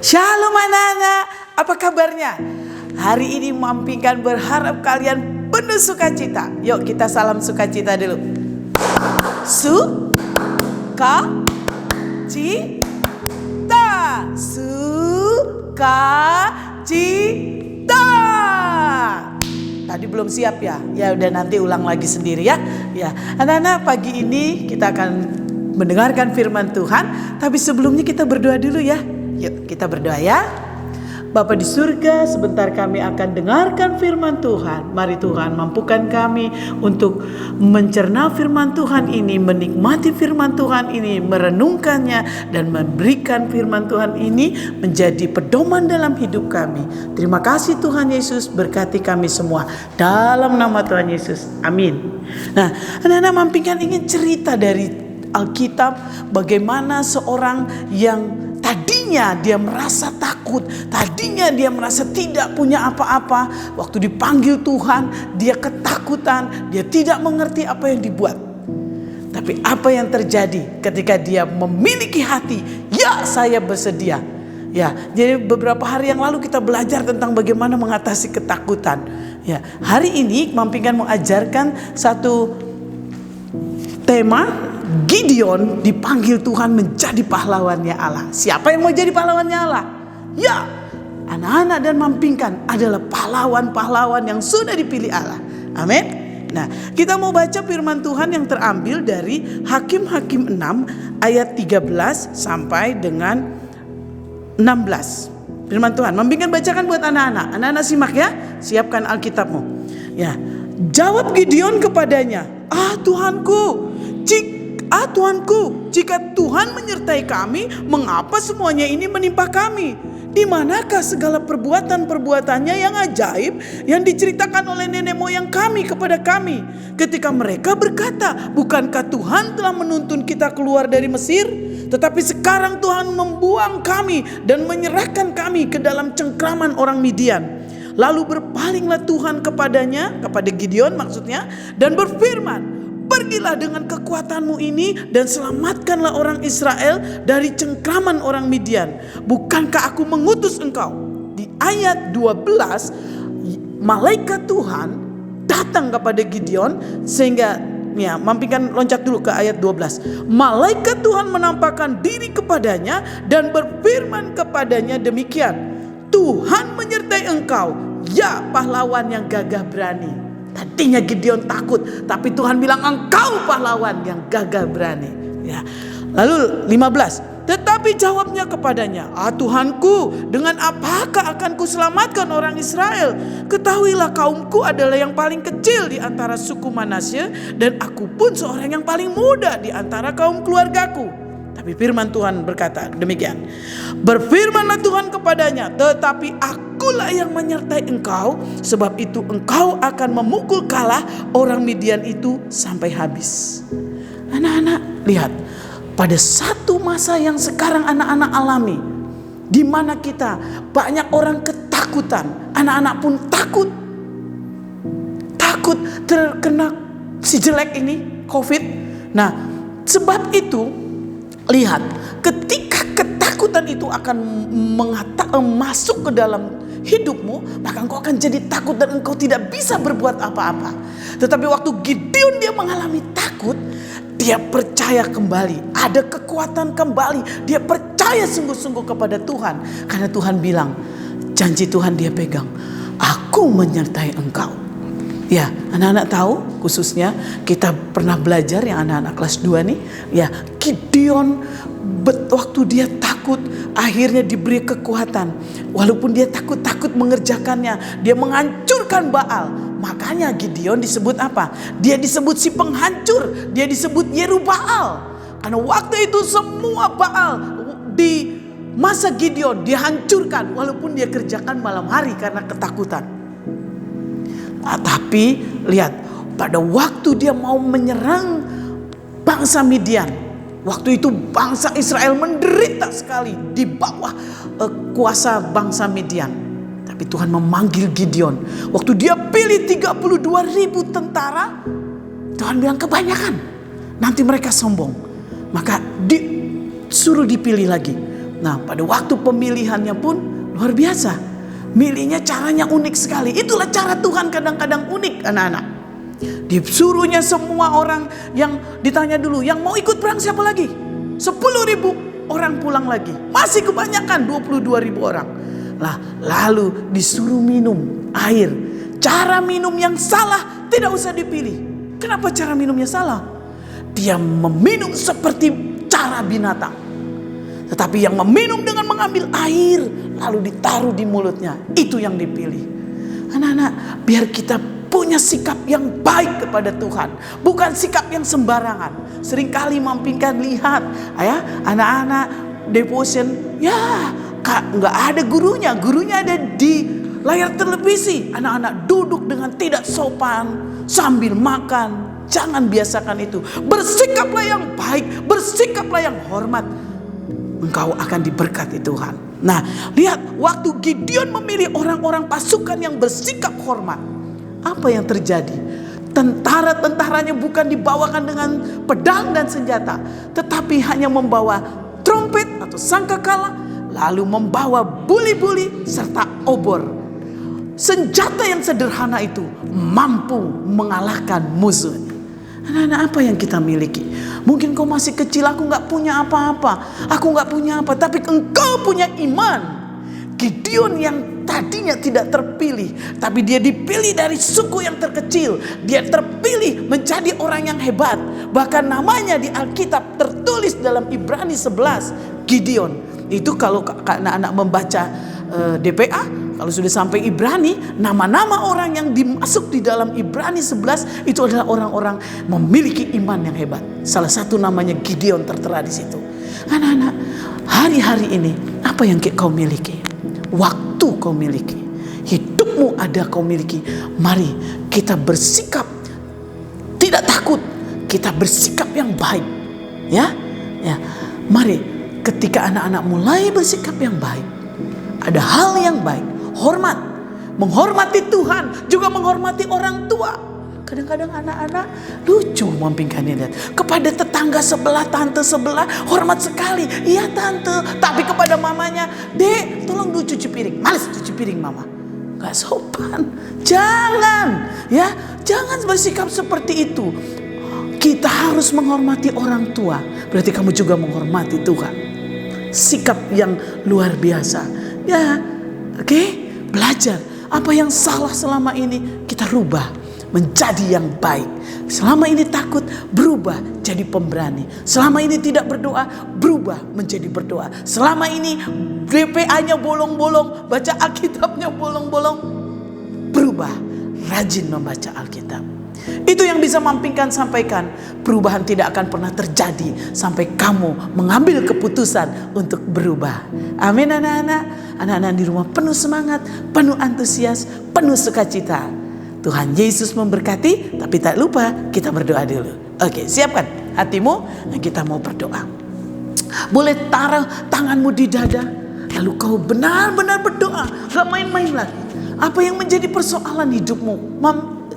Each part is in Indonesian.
Shalom anak-anak, apa kabarnya? Hari ini Mampingkan berharap kalian penuh sukacita. Yuk kita salam sukacita dulu. Sukacita, sukacita. Tadi belum siap ya? Ya udah nanti ulang lagi sendiri ya. Ya, anak-anak pagi ini kita akan mendengarkan firman Tuhan. Tapi sebelumnya kita berdoa dulu ya. Yuk kita berdoa ya. Bapa di surga, sebentar kami akan dengarkan firman Tuhan. Mari Tuhan mampukan kami untuk mencerna firman Tuhan ini, menikmati firman Tuhan ini, merenungkannya, dan memberikan firman Tuhan ini menjadi pedoman dalam hidup kami. Terima kasih Tuhan Yesus, berkati kami semua. Dalam nama Tuhan Yesus, amin. Nah, anak-anak Mampingkan ingin cerita dari Alkitab bagaimana seorang yang tadinya dia merasa takut, tadinya dia merasa tidak punya apa-apa. Waktu dipanggil Tuhan, dia ketakutan, dia tidak mengerti apa yang dibuat. Tapi apa yang terjadi ketika dia memiliki hati, ya saya bersedia. Ya, jadi beberapa hari yang lalu kita belajar tentang bagaimana mengatasi ketakutan. Ya, hari ini Mampingkan mau ajarkan satu tema. Gideon dipanggil Tuhan menjadi pahlawannya Allah. Siapa yang mau jadi pahlawannya Allah? Ya, anak-anak dan Mampingkan adalah pahlawan-pahlawan yang sudah dipilih Allah. Amin. Nah, kita mau baca firman Tuhan yang terambil dari Hakim-Hakim 6 ayat 13 sampai dengan 16. Firman Tuhan, Mampingkan bacakan buat anak-anak. Anak-anak simak ya, siapkan Alkitabmu. Ya, jawab Gideon kepadanya, Tuhanku, jika Tuhan menyertai kami, mengapa semuanya ini menimpa kami? Di manakah segala perbuatan-perbuatannya yang ajaib yang diceritakan oleh nenek moyang kami kepada kami? Ketika mereka berkata, bukankah Tuhan telah menuntun kita keluar dari Mesir? Tetapi sekarang Tuhan membuang kami dan menyerahkan kami ke dalam cengkraman orang Midian. Lalu berpalinglah Tuhan kepadanya, kepada Gideon maksudnya, dan berfirman, pergilah dengan kekuatanmu ini dan selamatkanlah orang Israel dari cengkraman orang Midian. Bukankah aku mengutus engkau? Di ayat 12, malaikat Tuhan datang kepada Gideon sehingga ya, Mampingkan loncat dulu ke ayat 12. Malaikat Tuhan menampakkan diri kepadanya dan berfirman kepadanya demikian, Tuhan menyertai engkau, ya pahlawan yang gagah berani. Tadinya Gideon takut, tapi Tuhan bilang engkau pahlawan yang gagah berani. Ya. Lalu 15. Tetapi jawabnya kepadanya, Tuhanku, dengan apakah akan kuselamatkan orang Israel? Ketahuilah kaumku adalah yang paling kecil di antara suku Manasye, dan aku pun seorang yang paling muda di antara kaum keluargaku. Tapi firman Tuhan berkata demikian. Berfirmanlah Tuhan kepadanya, tetapi akulah yang menyertai engkau, sebab itu engkau akan memukul kalah orang Midian itu sampai habis. Anak-anak lihat, pada satu masa yang sekarang anak-anak alami, di mana kita banyak orang ketakutan, anak-anak pun takut terkena si jelek ini, COVID. Nah, sebab itu lihat, ketika ketakutan itu akan masuk ke dalam hidupmu, maka engkau akan jadi takut dan engkau tidak bisa berbuat apa-apa. Tetapi waktu Gideon dia mengalami takut, dia percaya kembali, ada kekuatan kembali. Dia percaya sungguh-sungguh kepada Tuhan, karena Tuhan bilang, janji Tuhan dia pegang, aku menyertai engkau. Ya, anak-anak tahu, khususnya kita pernah belajar yang anak-anak kelas 2 nih. Ya, Gideon waktu dia takut akhirnya diberi kekuatan. Walaupun dia takut mengerjakannya, dia menghancurkan Baal. Makanya Gideon disebut apa? Dia disebut si penghancur, dia disebut Yerubaal. Karena waktu itu semua Baal di masa Gideon dihancurkan walaupun dia kerjakan malam hari karena ketakutan. Tapi lihat, pada waktu dia mau menyerang bangsa Midian, waktu itu bangsa Israel menderita sekali di bawah kuasa bangsa Midian. Tapi Tuhan memanggil Gideon. Waktu dia pilih 32.000 tentara, Tuhan bilang kebanyakan, nanti mereka sombong. Maka disuruh dipilih lagi. Nah, pada waktu pemilihannya pun luar biasa. Milihnya caranya unik sekali. Itulah cara Tuhan kadang-kadang unik, anak-anak. Disuruhnya semua orang yang ditanya dulu, yang mau ikut perang siapa lagi? 10.000 orang pulang lagi. Masih kebanyakan 22.000 orang. Lah, lalu disuruh minum air. Cara minum yang salah tidak usah dipilih. Kenapa cara minumnya salah? Dia meminum seperti cara binatang. Tetapi yang meminum dengan mengambil air lalu ditaruh di mulutnya, itu yang dipilih. Anak-anak, biar kita punya sikap yang baik kepada Tuhan, bukan sikap yang sembarangan. Seringkali mampingkan lihat, ya, anak-anak devotion, ya nggak ada gurunya ada di layar televisi. Anak-anak duduk dengan tidak sopan sambil makan. Jangan biasakan itu. Bersikaplah yang baik, bersikaplah yang hormat. Engkau akan diberkati Tuhan. Nah, lihat waktu Gideon memilih orang-orang pasukan yang bersikap hormat, apa yang terjadi? Tentara-tentaranya bukan dibawakan dengan pedang dan senjata, tetapi hanya membawa trompet atau sangkakala, lalu membawa buli-buli serta obor. Senjata yang sederhana itu mampu mengalahkan musuh. Anak-anak, apa yang kita miliki? Mungkin kau masih kecil, aku gak punya apa-apa, aku gak punya apa, tapi engkau punya iman. Gideon yang tadinya tidak terpilih, tapi dia dipilih dari suku yang terkecil. Dia terpilih menjadi orang yang hebat. Bahkan namanya di Alkitab tertulis dalam Ibrani 11, Gideon. Itu kalau anak-anak membaca DPA, kalau sudah sampai Ibrani, nama-nama orang yang dimasuk di dalam Ibrani 11 itu adalah orang-orang memiliki iman yang hebat. Salah satu namanya Gideon tertera di situ. Anak-anak, hari-hari ini apa yang kau miliki? Waktu kau miliki, hidupmu ada kau miliki. Mari kita bersikap tidak takut, kita bersikap yang baik, ya. Mari ketika anak-anak mulai bersikap yang baik, ada hal yang baik, hormat, menghormati Tuhan, juga menghormati orang tua. Kadang-kadang anak-anak lucu mampingkan lihat. Kepada tetangga sebelah, tante sebelah, hormat sekali. Iya tante, tapi kepada mamanya, Dek tolong dulu cuci piring. Males cuci piring mama. Gak sopan. Jangan, ya, jangan bersikap seperti itu. Kita harus menghormati orang tua. Berarti kamu juga menghormati Tuhan. Sikap yang luar biasa. Ya, oke, belajar. Apa yang salah selama ini kita rubah menjadi yang baik. Selama ini takut, berubah jadi pemberani. Selama ini tidak berdoa, berubah menjadi berdoa. Selama ini DPA-nya bolong-bolong, baca Alkitabnya bolong-bolong, berubah rajin membaca Alkitab. Itu yang bisa mampingkan sampaikan. Perubahan tidak akan pernah terjadi sampai kamu mengambil keputusan untuk berubah. Amin anak-anak. Anak-anak di rumah penuh semangat, penuh antusias, penuh sukacita. Tuhan Yesus memberkati, tapi tak lupa kita berdoa dulu. Oke, siapkan hatimu, kita mau berdoa. Boleh taruh tanganmu di dada, lalu kau benar-benar berdoa, gak main-main lagi. Apa yang menjadi persoalan hidupmu?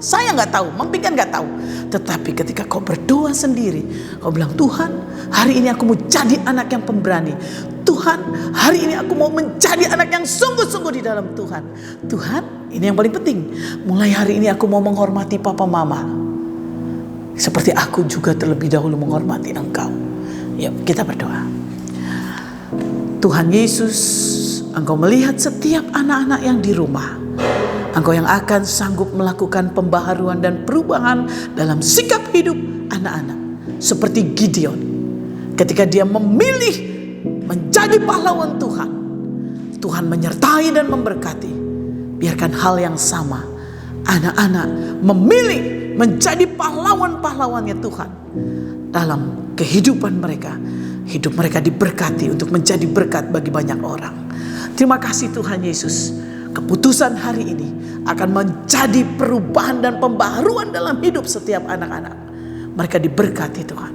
Saya gak tahu, mampingkan gak tahu. Tetapi ketika kau berdoa sendiri, kau bilang, Tuhan, hari ini aku mau jadi anak yang pemberani. Tuhan, hari ini aku mau menjadi anak yang sungguh-sungguh di dalam Tuhan. Tuhan, ini yang paling penting. Mulai hari ini aku mau menghormati papa mama, seperti aku juga terlebih dahulu menghormati Engkau. Yuk kita berdoa. Tuhan Yesus, Engkau melihat setiap anak-anak yang di rumah. Engkau yang akan sanggup melakukan pembaharuan dan perubahan dalam sikap hidup anak-anak. Seperti Gideon, ketika dia memilih menjadi pahlawan Tuhan, Tuhan menyertai dan memberkati. Biarkan hal yang sama anak-anak memilih menjadi pahlawan-pahlawannya Tuhan dalam kehidupan mereka. Hidup mereka diberkati untuk menjadi berkat bagi banyak orang. Terima kasih Tuhan Yesus. Keputusan hari ini akan menjadi perubahan dan pembaharuan dalam hidup setiap anak-anak. Mereka diberkati Tuhan.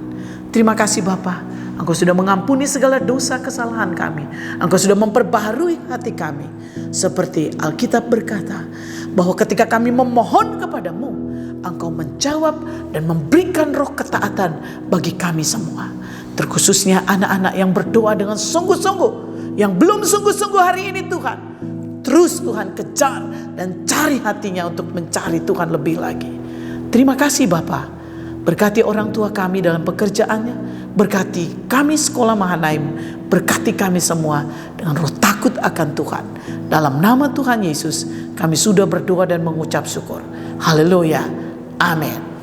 Terima kasih Bapa. Engkau sudah mengampuni segala dosa kesalahan kami. Engkau sudah memperbaharui hati kami. Seperti Alkitab berkata, bahwa ketika kami memohon kepadamu, Engkau menjawab dan memberikan roh ketaatan bagi kami semua. Terkhususnya anak-anak yang berdoa dengan sungguh-sungguh, yang belum sungguh-sungguh hari ini Tuhan, terus Tuhan kejar dan cari hatinya untuk mencari Tuhan lebih lagi. Terima kasih Bapa. Berkati orang tua kami dalam pekerjaannya, berkati kami sekolah Mahanaim, berkati kami semua dengan roh takut akan Tuhan. Dalam nama Tuhan Yesus kami sudah berdoa dan mengucap syukur. Haleluya. Amin.